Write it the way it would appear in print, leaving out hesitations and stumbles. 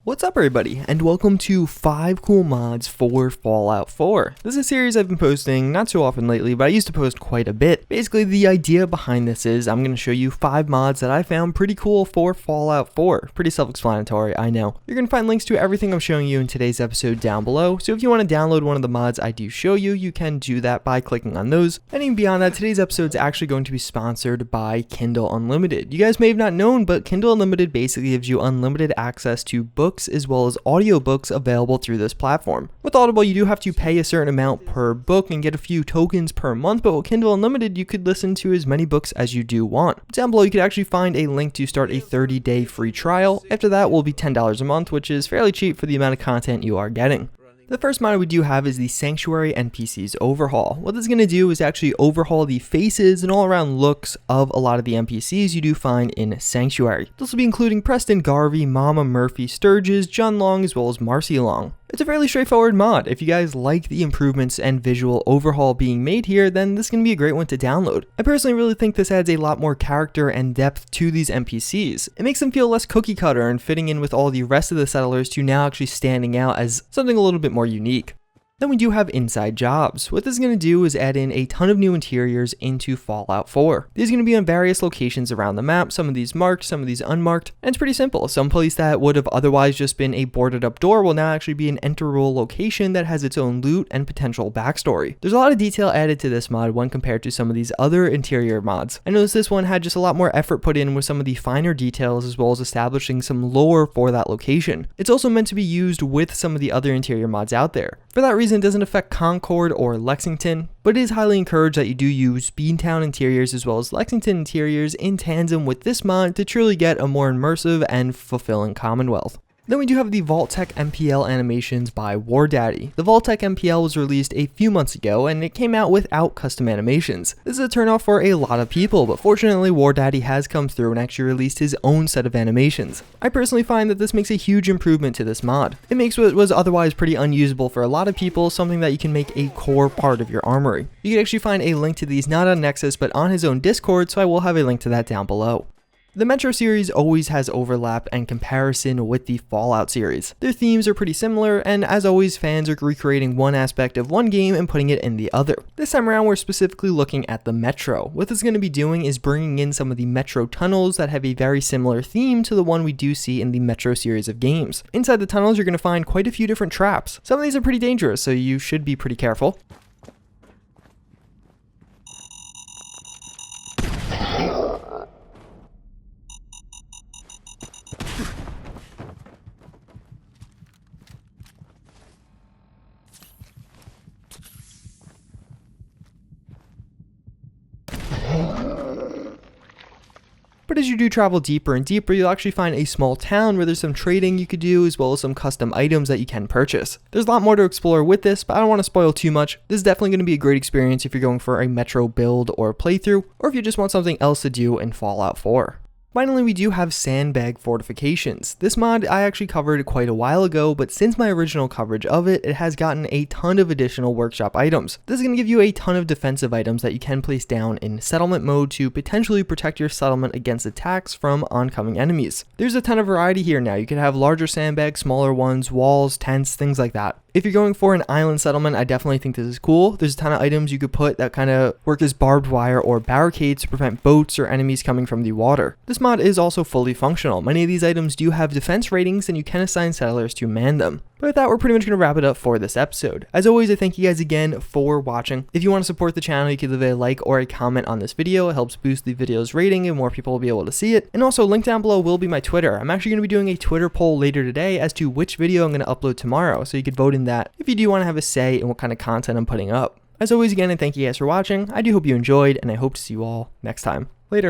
What's up everybody, and welcome to 5 cool mods for Fallout 4. This is a series I've been posting not too often lately, but I used to post quite a bit. Basically, the idea behind this is I'm going to show you 5 mods that I found pretty cool for Fallout 4. Pretty self-explanatory, I know. You're going to find links to everything I'm showing you in today's episode down below, so if you want to download one of the mods I do show you, you can do that by clicking on those. And even beyond that, today's episode is actually going to be sponsored by Kindle Unlimited. You guys may have not known, but Kindle Unlimited basically gives you unlimited access to books as well as audiobooks available through this platform. With Audible, you do have to pay a certain amount per book and get a few tokens per month, but with Kindle Unlimited, you could listen to as many books as you do want. Down below, you could actually find a link to start a 30-day free trial. After that will be $10 a month, which is fairly cheap for the amount of content you are getting. The first mod we do have is the Sanctuary NPCs Overhaul. What this is going to do is actually overhaul the faces and all around looks of a lot of the NPCs you do find in Sanctuary. This will be including Preston Garvey, Mama Murphy Sturges, John Long, as well as Marcy Long. It's a fairly straightforward mod. If you guys like the improvements and visual overhaul being made here, then this is going to be a great one to download. I personally really think this adds a lot more character and depth to these NPCs. It makes them feel less cookie cutter and fitting in with all the rest of the settlers to now actually standing out as something a little bit more unique. Then we do have inside jobs. What this is going to do is add in a ton of new interiors into Fallout 4. These are going to be on various locations around the map, some of these marked, some of these unmarked, and it's pretty simple. Some place that would have otherwise just been a boarded up door will now actually be an enterable location that has its own loot and potential backstory. There's a lot of detail added to this mod when compared to some of these other interior mods. I noticed this one had just a lot more effort put in with some of the finer details as well as establishing some lore for that location. It's also meant to be used with some of the other interior mods out there. For that reason, it doesn't affect Concord or Lexington, but it is highly encouraged that you do use Beantown interiors as well as Lexington interiors in tandem with this mod to truly get a more immersive and fulfilling Commonwealth. Then we do have the Vault-Tec MPL Animations by War Daddy. The Vault-Tec MPL was released a few months ago and it came out without custom animations. This is a turnoff for a lot of people, but fortunately War Daddy has come through and actually released his own set of animations. I personally find that this makes a huge improvement to this mod. It makes what was otherwise pretty unusable for a lot of people something that you can make a core part of your armory. You can actually find a link to these not on Nexus but on his own Discord, so I will have a link to that down below. The Metro series always has overlap and comparison with the Fallout series. Their themes are pretty similar, and as always, fans are recreating one aspect of one game and putting it in the other. This time around, we're specifically looking at the Metro. What this is going to be doing is bringing in some of the Metro tunnels that have a very similar theme to the one we do see in the Metro series of games. Inside the tunnels, you're going to find quite a few different traps. Some of these are pretty dangerous, so you should be pretty careful. But as you do travel deeper and deeper, you'll actually find a small town where there's some trading you could do as well as some custom items that you can purchase. There's a lot more to explore with this, but I don't want to spoil too much. This is definitely going to be a great experience if you're going for a Metro build or playthrough, or if you just want something else to do in Fallout 4. Finally, we do have Sandbag Fortifications. This mod I actually covered quite a while ago, but since my original coverage of it, it has gotten a ton of additional workshop items. This is going to give you a ton of defensive items that you can place down in settlement mode to potentially protect your settlement against attacks from oncoming enemies. There's a ton of variety here now. You can have larger sandbags, smaller ones, walls, tents, things like that. If you're going for an island settlement, I definitely think this is cool. There's a ton of items you could put that kind of work as barbed wire or barricades to prevent boats or enemies coming from the water. This mod is also fully functional. Many of these items do have defense ratings and you can assign settlers to man them. But with that, we're pretty much going to wrap it up for this episode. As always, I thank you guys again for watching. If you want to support the channel, you can leave a like or a comment on this video. It helps boost the video's rating and more people will be able to see it. And also, link down below will be my Twitter. I'm actually going to be doing a Twitter poll later today as to which video I'm going to upload tomorrow, so you could vote in that if you do want to have a say in what kind of content I'm putting up. As always, again, and thank you guys for watching. I do hope you enjoyed, and I hope to see you all next time. Later.